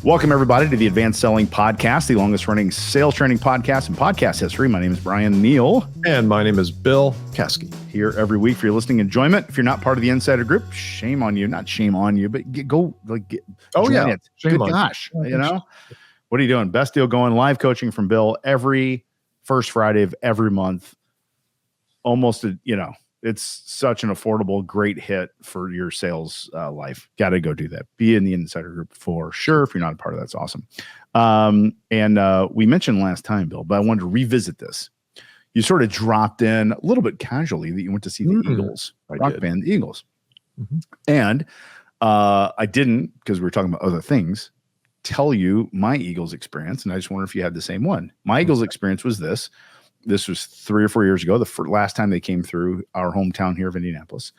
Welcome, everybody, to the Advanced Selling Podcast, the longest-running sales training podcast in podcast history. My name is Bryan Neal. And my name is Bill Caskey. Here every week for your listening enjoyment. If you're not part of the Insider Group, shame on you. Not shame on you, but join it. Shame Good gosh, you know? What are you doing? Best deal going. Live coaching from Bill every first Friday of every month. It's such an affordable, great hit for your sales life. Got to go do that. Be in the Insider Group for sure. If you're not a part of that, that's awesome. And we mentioned last time, Bill, but I wanted to revisit this. You sort of dropped in a little bit casually that you went to see the Eagles, rock band, the Eagles. Mm-hmm. And I didn't, because we were talking about other things, tell you my Eagles experience. And I just wonder if you had the same one. My Eagles experience was this. This was 3 or 4 years ago, the last time they came through our hometown here of Indianapolis.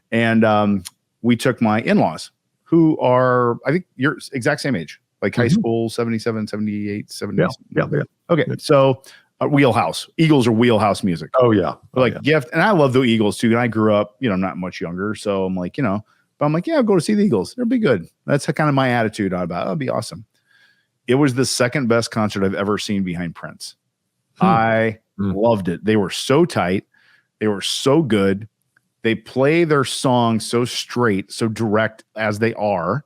And we took my in-laws, who are, I think, your exact same age, like high school, 77, 78, 70. Yeah. Okay, so wheelhouse. Eagles are wheelhouse music. Oh, yeah. Gift. And I love the Eagles, too. And I grew up, not much younger. So I'm like, but I'm like, yeah, I'll go to see the Eagles. It'll be good. That's kind of my attitude about it. It'll be awesome. It was the second best concert I've ever seen behind Prince. I loved it. They were so tight. They were so good. They play their songs so straight, so direct as they are.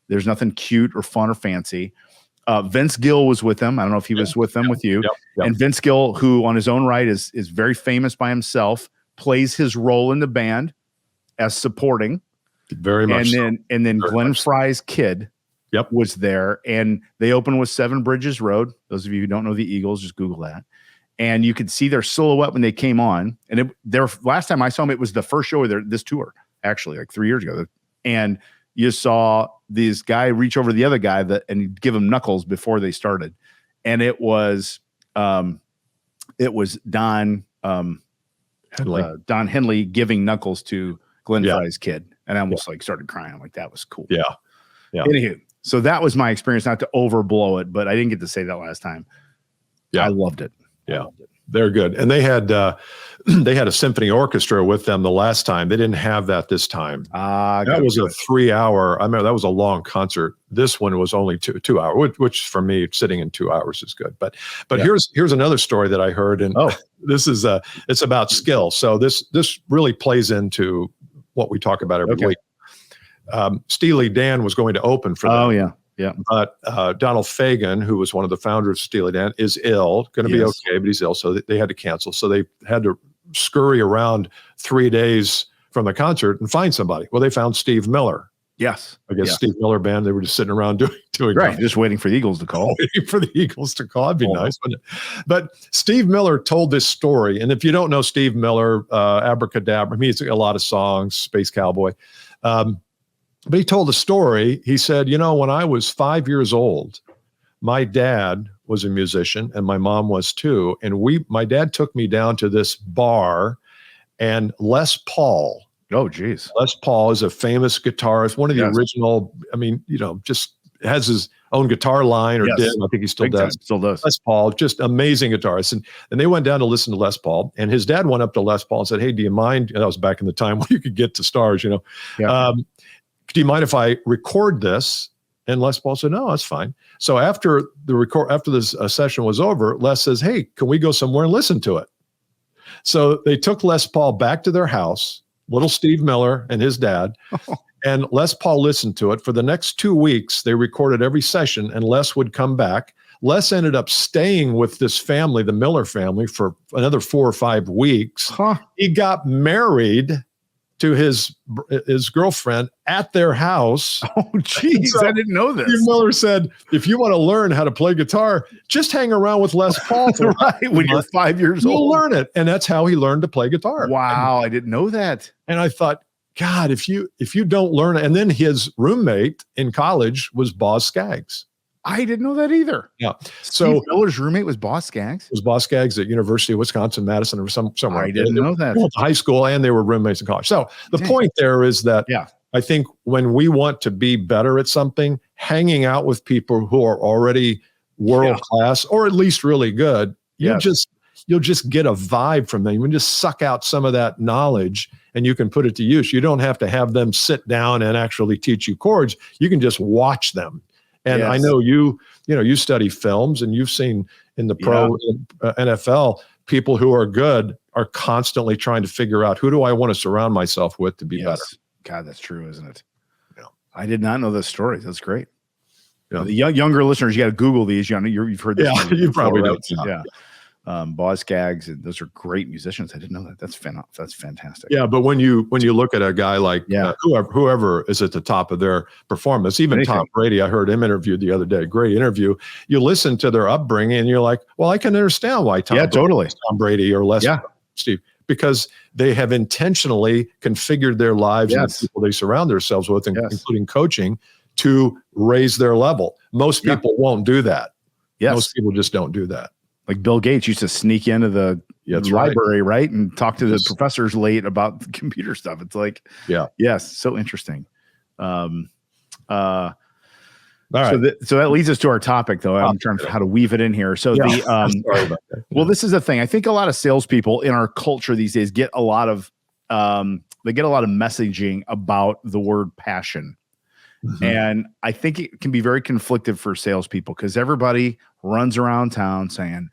There's nothing cute or fun or fancy. Vince Gill was with them. I don't know if he was with them with you. Yep. And Vince Gill, who on his own right is very famous by himself, plays his role in the band as supporting. Very much. And then Glenn Frey's kid was there. And they opened with Seven Bridges Road. Those of you who don't know the Eagles, just Google that. And you could see their silhouette when they came on. And their last time I saw them, it was the first show of this tour, actually, like 3 years ago. And you saw this guy reach over to the other guy and he'd give him knuckles before they started. And it was Don Henley giving knuckles to Glenn Frey's kid. And I almost started crying. I'm like, that was cool. Yeah. Anywho, so that was my experience, not to overblow it, but I didn't get to say that last time. Yeah. I loved it. Yeah, they're good. And they had a symphony orchestra with them the last time. They didn't have that this time. That was a 3-hour. I remember that was a long concert. This one was only two hours, which for me, sitting in 2 hours is good. But here's another story that I heard, and this is it's about skill. So this really plays into what we talk about every week. Steely Dan was going to open for them. Oh yeah. Yeah, but Donald Fagen, who was one of the founders of Steely Dan, is ill, going to be okay, but he's ill, so they had to cancel. So they had to scurry around 3 days from the concert and find somebody. Well, they found Steve Miller. Yes. I guess Steve Miller Band, they were just sitting around doing right, just waiting for the Eagles to call. Waiting for the Eagles to call. That'd be nice, wouldn't it? But Steve Miller told this story, and if you don't know Steve Miller, Abracadabra, he's a lot of songs, Space Cowboy. But he told a story. He said, when I was 5 years old, my dad was a musician and my mom was too. And my dad took me down to this bar, and Les Paul. Oh, geez. Les Paul is a famous guitarist, one of the original, just has his own guitar line or did. I think he still does. Still does. Les Paul, just amazing guitarist. And they went down to listen to Les Paul, and his dad went up to Les Paul and said, hey, do you mind? And that was back in the time when you could get to stars, do you mind if I record this? And Les Paul said, no, that's fine. So after this session was over, Les says, hey, can we go somewhere and listen to it? So they took Les Paul back to their house, little Steve Miller and his dad, and Les Paul listened to it. For the next 2 weeks, they recorded every session, and Les would come back. Les ended up staying with this family, the Miller family, for another 4 or 5 weeks. He got married to his girlfriend at their house. Oh, geez, so I didn't know this. Steve Miller said, if you want to learn how to play guitar, just hang around with Les Paul. Right, when you're 5 years old. You'll learn it. And that's how he learned to play guitar. Wow, I didn't know that. And I thought, God, if you don't learn it. And then his roommate in college was Boz Scaggs. I didn't know that either. Yeah. So Steve Miller's roommate was Boz Scaggs? Was Boz Scaggs at University of Wisconsin-Madison or somewhere. I didn't know that. High school, and they were roommates in college. So the point there is that I think when we want to be better at something, hanging out with people who are already world-class or at least really good, you'll just get a vibe from them. You can just suck out some of that knowledge and you can put it to use. You don't have to have them sit down and actually teach you chords. You can just watch them. And I Yes. know you study films, and you've seen in the pro NFL, people who are good are constantly trying to figure out, who do I want to surround myself with to be better? God, that's true, isn't it? Yeah. I did not know those stories. That's great. Yeah. The younger listeners, you got to Google these. You've heard this. Yeah, you probably right? don't. Yeah. Boz Scaggs, and those are great musicians. I didn't know that. That's fantastic. Yeah, but when you look at a guy like whoever is at the top of their performance, even Tom Brady, I heard him interviewed the other day. Great interview. You listen to their upbringing, and you're like, well, I can understand why Tom Brady or Les Steve, because they have intentionally configured their lives and the people they surround themselves with, including coaching, to raise their level. Most people won't do that. Most people just don't do that. Like Bill Gates used to sneak into the library, right? And talk to the professors late about the computer stuff. It's like, so interesting. All right. So that leads us to our topic, though. I'm trying to how to weave it in here. So sorry about that. Well, this is the thing. I think a lot of salespeople in our culture these days get a lot of messaging about the word passion. Mm-hmm. And I think it can be very conflicted for salespeople, because everybody runs around town saying,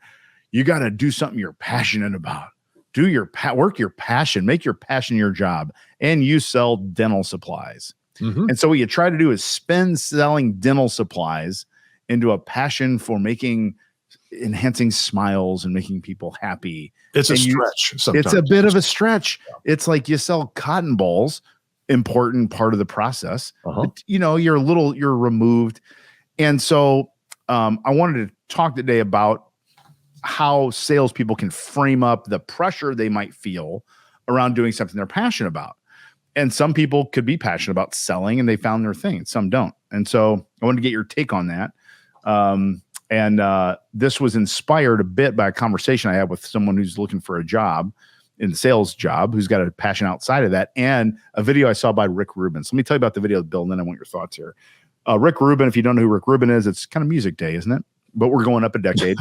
you got to do something you're passionate about. Do your work your passion, make your passion your job. And you sell dental supplies. Mm-hmm. And so what you try to do is spin selling dental supplies into a passion for enhancing smiles and making people happy. It's a stretch. Sometimes. It's a bit of a stretch. It's like you sell cotton balls, important part of the process. But, you're removed. And so I wanted to talk today about how salespeople can frame up the pressure they might feel around doing something they're passionate about. And some people could be passionate about selling and they found their thing. Some don't. And so I wanted to get your take on that. This was inspired a bit by a conversation I had with someone who's looking for a job, in the sales job, who's got a passion outside of that, and a video I saw by Rick Rubin. So let me tell you about the video, Bill, and then I want your thoughts here. Rick Rubin, if you don't know who Rick Rubin is, it's kind of music day, isn't it? But we're going up a decade.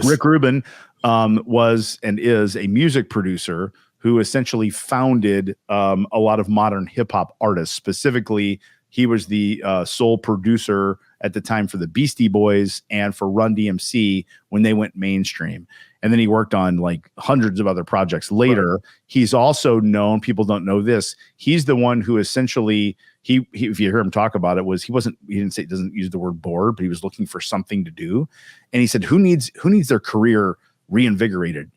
Rick Rubin was and is a music producer who essentially founded a lot of modern hip hop artists. Specifically, he was the sole producer at the time for the Beastie Boys and for Run DMC when they went mainstream. And then he worked on like hundreds of other projects later. Right. He's also known, people don't know this, he's the one who essentially, he if you hear him talk about it, he doesn't use the word bored, but he was looking for something to do. And he said, who needs their career reinvigorated?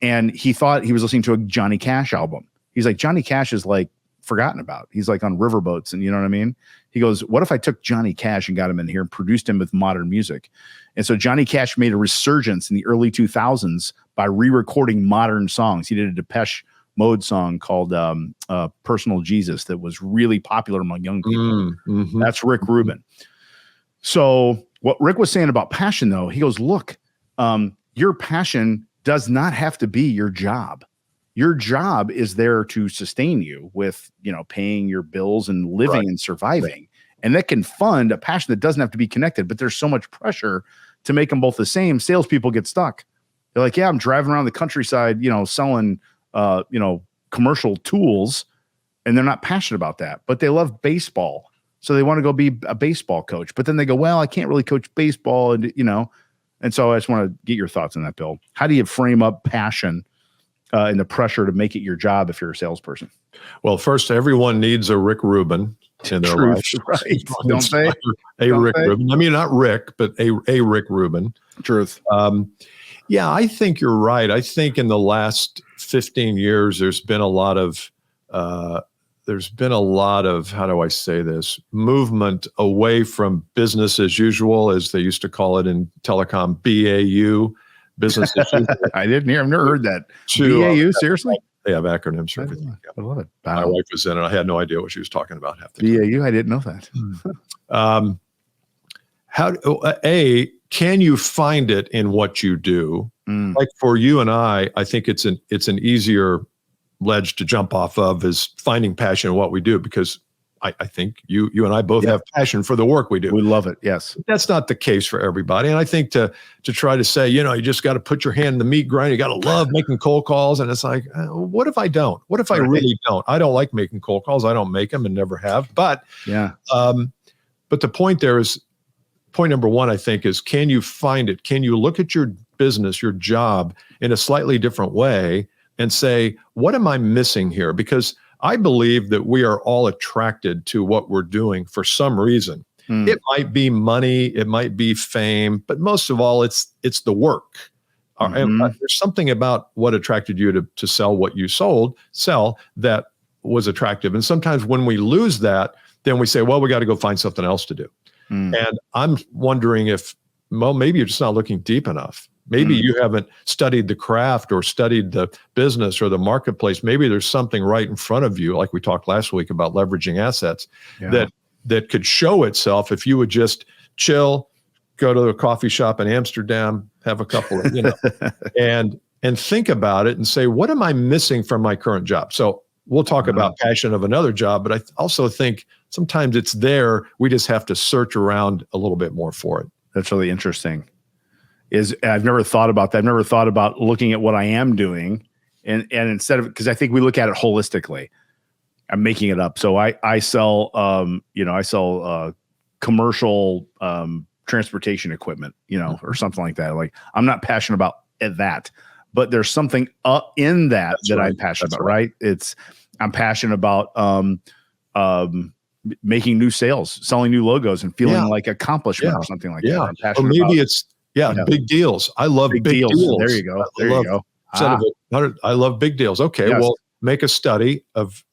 And he thought, he was listening to a Johnny Cash album. He's like, Johnny Cash is like forgotten about. He's like on riverboats, and you know what I mean? He goes, what if I took Johnny Cash and got him in here and produced him with modern music? And so Johnny Cash made a resurgence in the early 2000s by re-recording modern songs. He did a Depeche Mode song called Personal Jesus that was really popular among young people. Mm-hmm. That's Rick Rubin. So what Rick was saying about passion, though, he goes, look, your passion does not have to be your job. Your job is there to sustain you with, paying your bills and living and surviving. Right. And that can fund a passion that doesn't have to be connected, but there's so much pressure to make them both the same. Salespeople get stuck. They're like, yeah, I'm driving around the countryside, selling, commercial tools, and they're not passionate about that, but they love baseball. So they want to go be a baseball coach, but then they go, well, I can't really coach baseball. And so I just want to get your thoughts on that, Bill. How do you frame up passion and the pressure to make it your job if you're a salesperson? Well, first, everyone needs a Rick Rubin in their life. Right. Don't they? Rubin. I mean, not Rick, but a Rick Rubin. Truth. Yeah, I think you're right. I think in the last 15 years, there's been a lot of, how do I say this, movement away from business as usual, as they used to call it in telecom, BAU, business as usual. I've never heard that. BAU, seriously? They have acronyms for everything. I love it. My wife was in it. I had no idea what she was talking about half the time. BAU, I didn't know that. Can you find it in what you do? Like for you and I think it's an easier ledge to jump off of, is finding passion in what we do, because I think you and I both have passion for the work we do. We love it. Yes. That's not the case for everybody. And I think to try to say, you just got to put your hand in the meat grind. You got to love making cold calls. And it's like, what if I don't? What if I really don't? I don't like making cold calls. I don't make them and never have. But but the point there is, point number one, I think, is can you find it? Can you look at your business, your job in a slightly different way and say, what am I missing here? Because I believe that we are all attracted to what we're doing for some reason. It might be money, it might be fame, but most of all, it's the work. There's something about what attracted you to sell what you sell that was attractive. And sometimes when we lose that, then we say, well, we got to go find something else to do. And I'm wondering if, well, maybe you're just not looking deep enough. Maybe you haven't studied the craft or studied the business or the marketplace. Maybe there's something right in front of you, like we talked last week about leveraging assets, that could show itself if you would just chill, go to a coffee shop in Amsterdam, have a couple of, and think about it and say, what am I missing from my current job? So we'll talk about passion of another job, but I also think sometimes it's there. We just have to search around a little bit more for it. That's really interesting. I've never thought about that. I've never thought about looking at what I am doing and instead of, because I think we look at it holistically. I'm making it up. So I sell, I sell commercial transportation equipment, or something like that. Like I'm not passionate about that, but there's something in that I'm passionate about, right? I'm passionate about making new sales, selling new logos, and feeling like accomplishment or something like that. I'm passionate or maybe about, it's big deals. I love big deals. There you go. There you go. I love big deals. Okay, well, make a study of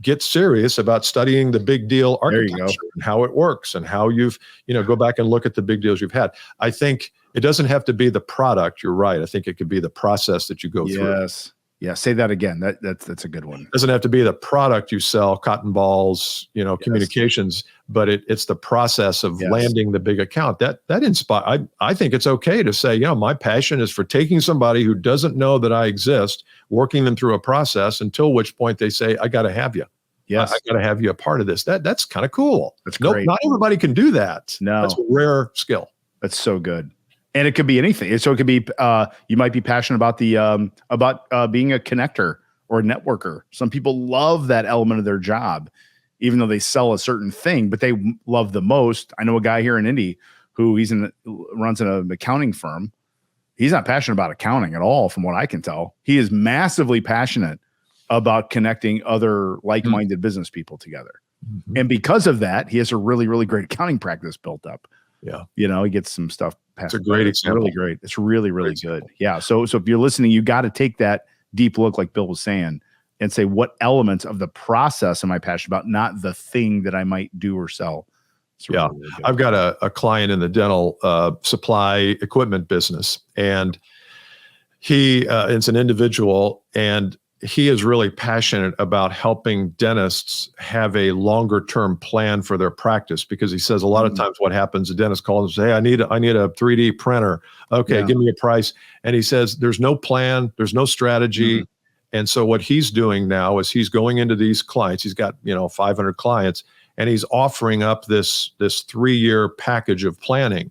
get serious about studying the big deal architecture and how it works and how you've, go back and look at the big deals you've had. I think it doesn't have to be the product. You're right. I think it could be the process that you go through. Yes. Yeah. Say that again. That's a good one. It doesn't have to be the product you sell, cotton balls, communications, but it's the process of landing the big account that inspire. I think it's okay to say, my passion is for taking somebody who doesn't know that I exist, working them through a process until which point they say, I got to have you. Yes. I got to have you a part of this. That's kind of cool. That's great. Not everybody can do that. No. That's a rare skill. That's so good. And it could be anything. So it could be, you might be passionate about being a connector or a networker. Some people love that element of their job, even though they sell a certain thing, but they love the most. I know a guy here in Indy who runs an accounting firm. He's not passionate about accounting at all, from what I can tell. He is massively passionate about connecting other like-minded business people together. And because of that, he has a really, really great accounting practice built up. Yeah. He gets some stuff passed. It's a great example. Really great. It's really, really good. Yeah. So if you're listening, you got to take that deep look, like Bill was saying, and say, what elements of the process am I passionate about, not the thing that I might do or sell. Really, really I've got a client in the dental supply equipment business, and it's an individual, and he is really passionate about helping dentists have a longer term plan for their practice, because he says a lot of times what happens, a dentist calls and says, hey, I need a 3D printer. Okay, give me a price. And he says, there's no plan, there's no strategy. And so what he's doing now is he's going into these clients. He's got, 500 clients, and he's offering up this 3-year package of planning.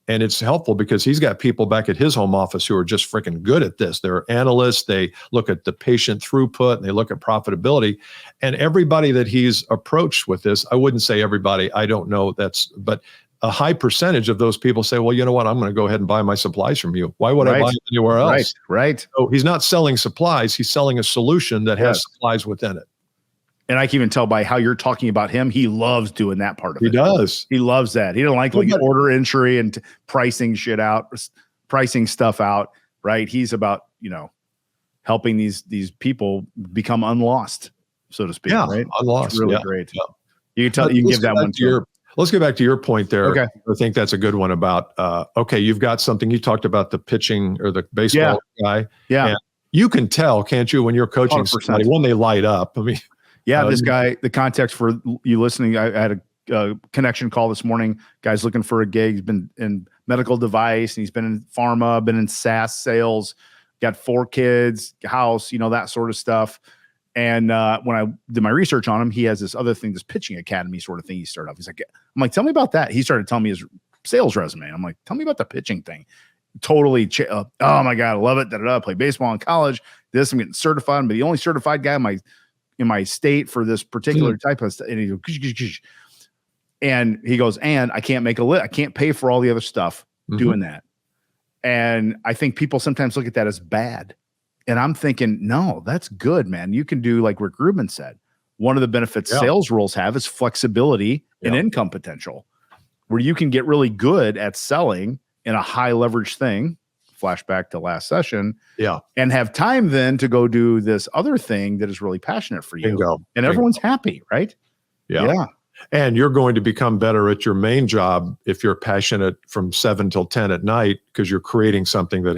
And it's helpful because he's got people back at his home office who are just freaking good at this. They're analysts. They look at the patient throughput and they look at profitability. And everybody that he's approached with this, I wouldn't say everybody, I don't know, but a high percentage of those people say, well, you know what? I'm going to go ahead and buy my supplies from you. Why would I buy it anywhere else? Right. So he's not selling supplies. He's selling a solution that has supplies within it. And I can even tell by how you're talking about him, he loves doing that part of it. He does. He loves that. He doesn't like order entry and pricing stuff out, right? He's about, helping these people become unlost, so to speak. Yeah, right? Unlost. It's really great. Yeah. You can give that one to Let's get back to your point there. Okay. I think that's a good one about, you've got something. You talked about the pitching or the baseball guy. Yeah. And you can tell, can't you, when you're coaching 100%. somebody, when they light up. I mean, this guy, the context for you listening, I had a connection call this morning. Guy's looking for a gig. He's been in medical device, and he's been in pharma, been in SaaS sales, got 4 kids, house, that sort of stuff. And when I did my research on him, he has this other thing, this pitching academy sort of thing he started off. I'm like, tell me about that. He started telling me his sales resume. I'm like, tell me about the pitching thing. Totally. Oh my God, I love it. I play baseball in college. I'm getting certified. I'm the only certified guy in my state for this particular type of stuff. And he goes, And he goes, and I can't make I can't pay for all the other stuff doing that. And I think people sometimes look at that as bad. And I'm thinking, no, that's good, man. You can do like Rick Rubin said. One of the benefits sales roles have is flexibility and income potential, where you can get really good at selling in a high leverage thing. Flashback to last session. And have time then to go do this other thing that is really passionate for you. And everyone's happy, right? Yeah. And you're going to become better at your main job if you're passionate from 7 till 10 at night, because you're creating something that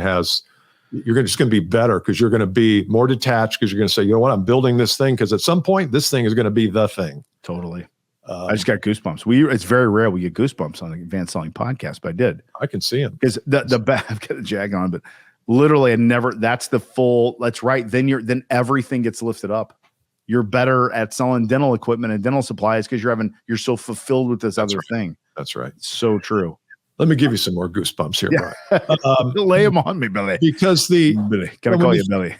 you're just going to be better, because you're going to be more detached, because you're going to say, you know what, I'm building this thing because at some point this thing is going to be the thing. Totally. I just got goosebumps. It's very rare we get goosebumps on the Advanced Selling podcast, but I did. I can see them. Because I've got the jag on, but literally that's right. Then everything gets lifted up. You're better at selling dental equipment and dental supplies because you're so fulfilled with this other thing. That's right. So true. Let me give you some more goosebumps here, Bryan. Lay them on me, Billy. Because Billy. Can I call you Billy?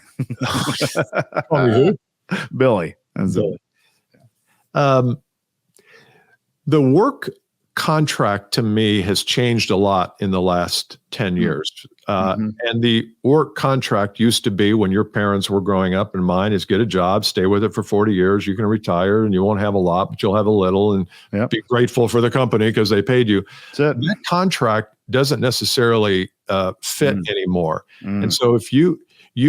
Call me who? Billy. That's Billy. The work contract to me has changed a lot in the last 10 years. And the work contract used to be, when your parents were growing up, and mine is, get a job, stay with it for 40 years. You can retire and you won't have a lot, but you'll have a little, and be grateful for the company because they paid you. That contract doesn't necessarily fit anymore. And so if you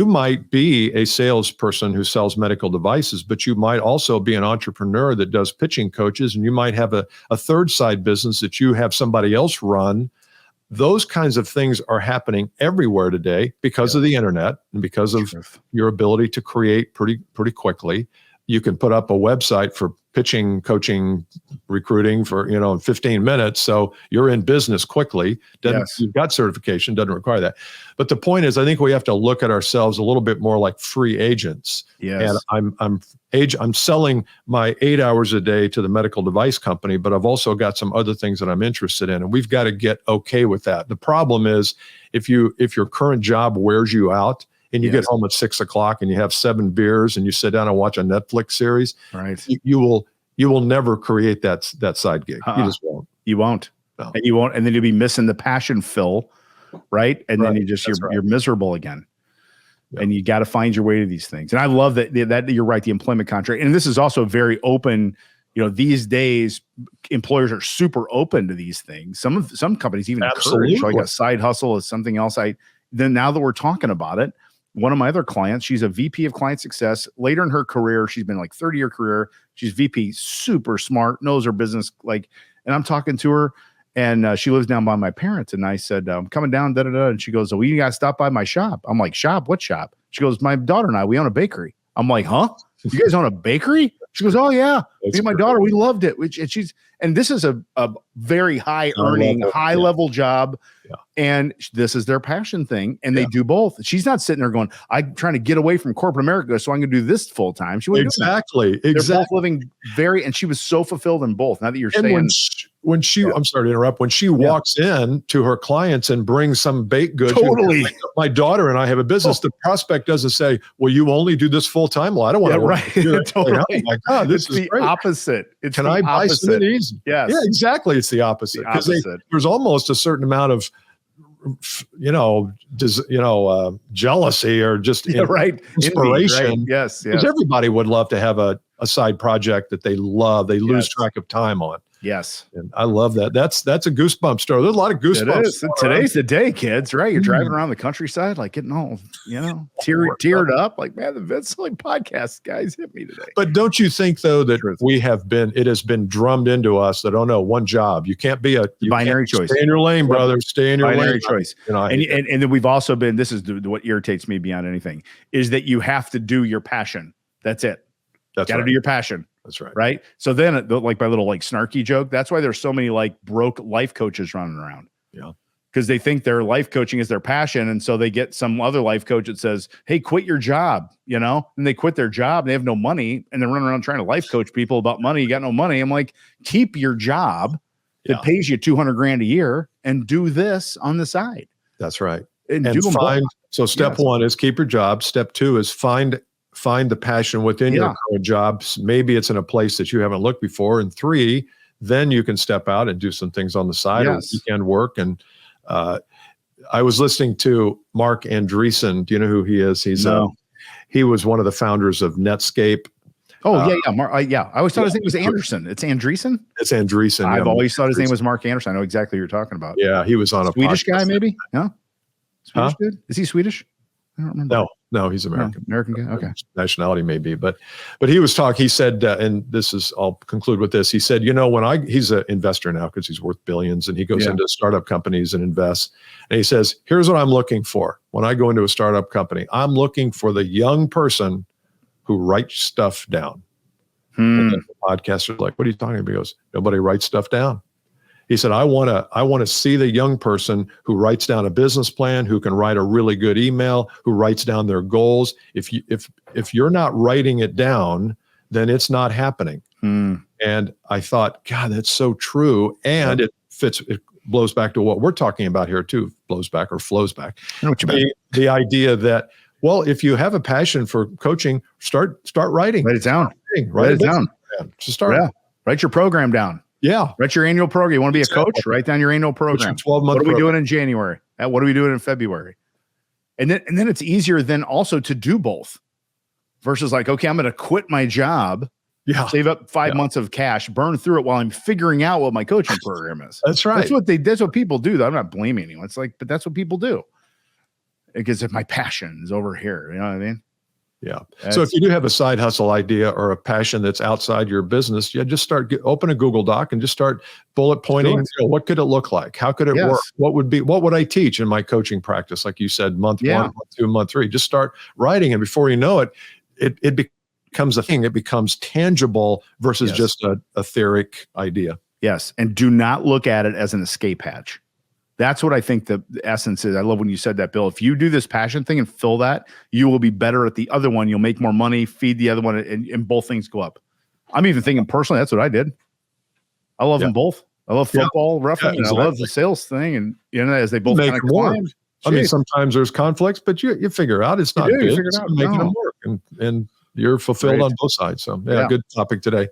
might be a salesperson who sells medical devices, but you might also be an entrepreneur that does pitching coaches, and you might have a third side business that you have somebody else run. Those kinds of things are happening everywhere today because of the internet and because of your ability to create pretty quickly. You can put up a website for pitching, coaching, recruiting for, in 15 minutes. So you're in business quickly. You've got certification, doesn't require that. But the point is, I think we have to look at ourselves a little bit more like free agents. And I'm selling my 8 hours a day to the medical device company, but I've also got some other things that I'm interested in. And we've got to get okay with that. The problem is, if your current job wears you out, and you get home at 6 o'clock and you have 7 beers and you sit down and watch a Netflix series, you will never create that side gig. You just won't. You won't. No. And you won't. And then you'll be missing the passion fill, right? And then you're miserable again. Yep. And you got to find your way to these things. And I love that you're right, the employment contract. And this is also very open. These days, employers are super open to these things. Some companies even encourage like a side hustle is something else. Then now that we're talking about it, one of my other clients, she's a VP of client success. Later in her career, she's been like 30-year career. She's VP, super smart, knows her business. And I'm talking to her, and she lives down by my parents. And I said, I'm coming down, And she goes, well, you got to stop by my shop. I'm like, shop? What shop? She goes, my daughter and I, we own a bakery. I'm like, huh? You guys own a bakery? She goes, oh yeah. Me and my daughter, we loved it. And this is a very high earning, high level job. Yeah. And this is their passion thing. And they do both. She's not sitting there going, I'm trying to get away from corporate America, so I'm going to do this full time. She wouldn't do that. They're both living and she was so fulfilled in both. Now that you're saying. When she, I'm sorry to interrupt, when she walks in to her clients and brings some baked goods, my daughter and I have a business. The prospect doesn't say, well, you only do this full time. Well, I don't want to work. Totally. Oh my God, this is the great. Opposite. Can I buy something easy? Yes. Yeah, exactly. It's the opposite. Because there's almost a certain amount of, jealousy or just inspiration. Envy, right? Yes. Because everybody would love to have a side project that they love. They lose track of time on. Yes. And I love that. That's a goosebump story. There's a lot of goosebumps. It is. Today's the day, kids, right? You're driving around the countryside, like getting all, teared up. Like, man, the Advanced Selling podcast guys hit me today. But don't you think, though, that it has been drummed into us that, one job. You can't be binary choice. Stay in your lane, brother. Stay in your lane. Binary choice. And then we've also been, this is what irritates me beyond anything, is that you have to do your passion. That's it. Got to do your passion. That's right. Right. So then, like my little snarky joke, that's why there's so many broke life coaches running around. Yeah. Because they think their life coaching is their passion. And so they get some other life coach that says, hey, quit your job, and they quit their job and they have no money and they're running around trying to life coach people about money. You got no money. I'm like, keep your job that pays you $200,000 a year and do this on the side. That's right. And do them both. So step one is keep your job. Step two is find the passion within your current jobs. Maybe it's in a place that you haven't looked before. And 3, then you can step out and do some things on the side or weekend work. And I was listening to Mark Andreessen. Do you know who he is? He was one of the founders of Netscape. Oh, yeah. I always thought his name was Anderson. It's Andreessen? It's Andreessen. I've always thought his name was Mark Anderson. I know exactly who you're talking about. Yeah, he was on a Swedish guy, maybe? No? Swedish dude? Is he Swedish? I don't remember. No, he's American. American guy? Okay. Nationality maybe. But he was talking, he said, and I'll conclude with this. He said, he's an investor now because he's worth billions, and he goes into startup companies and invests. And he says, here's what I'm looking for. When I go into a startup company, I'm looking for the young person who writes stuff down. And then the podcaster's like, what are you talking about? He goes, nobody writes stuff down. He said, I want to see the young person who writes down a business plan, who can write a really good email, who writes down their goals. If you're not writing it down, then it's not happening. And I thought, God, that's so true. And it blows back to what we're talking about here too. Blows back or flows back. I know what you mean. The idea that, well, if you have a passion for coaching, start writing. Write it down. Write it down. Just start. Yeah. Write your program down. Yeah. Write your annual program. You want to be a coach? Write down your annual program. 12-month What are we doing in January? What are we doing in February? And then it's easier then also to do both versus like, okay, I'm going to quit my job, save up 5 months of cash, burn through it while I'm figuring out what my coaching program is. That's right. That's what people do. I'm not blaming anyone. It's like, but that's what people do. Because if my passion is over here, you know what I mean? Yeah. So if you do have a side hustle idea or a passion that's outside your business, just open a Google Doc and just start bullet pointing. What could it look like? How could it work? What would I teach in my coaching practice? Like you said, month 1, month 2, month 3, just start writing. And before you know it, it becomes a thing. It becomes tangible versus just a etheric idea. Yes. And do not look at it as an escape hatch. That's what I think the essence is. I love when you said that, Bill. If you do this passion thing and fill that, you will be better at the other one. You'll make more money, feed the other one, and both things go up. I'm even thinking personally, that's what I did. I love them both. I love football, roughing, and I love the sales thing. And as they both make kind of work. climb. I mean, sometimes there's conflicts, but you figure out it's not good. You figure it out. Making them work, and you're fulfilled on both sides. So good topic today.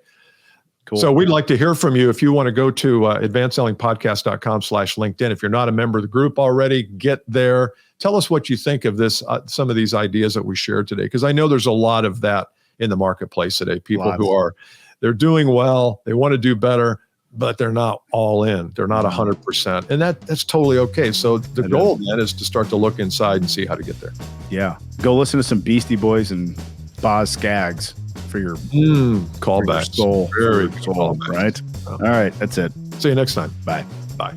Cool. So we'd like to hear from you. If you want to go to advancedsellingpodcast.com/LinkedIn. If you're not a member of the group already, get there. Tell us what you think of this, some of these ideas that we shared today, because I know there's a lot of that in the marketplace today. People who they're doing well, they want to do better, but they're not all in. They're not 100%. And that's totally okay. So the goal then is to start to look inside and see how to get there. Yeah. Go listen to some Beastie Boys and Boz Scaggs for your callback. Soul. Very soul, right? All right. That's it. See you next time. Bye. Bye.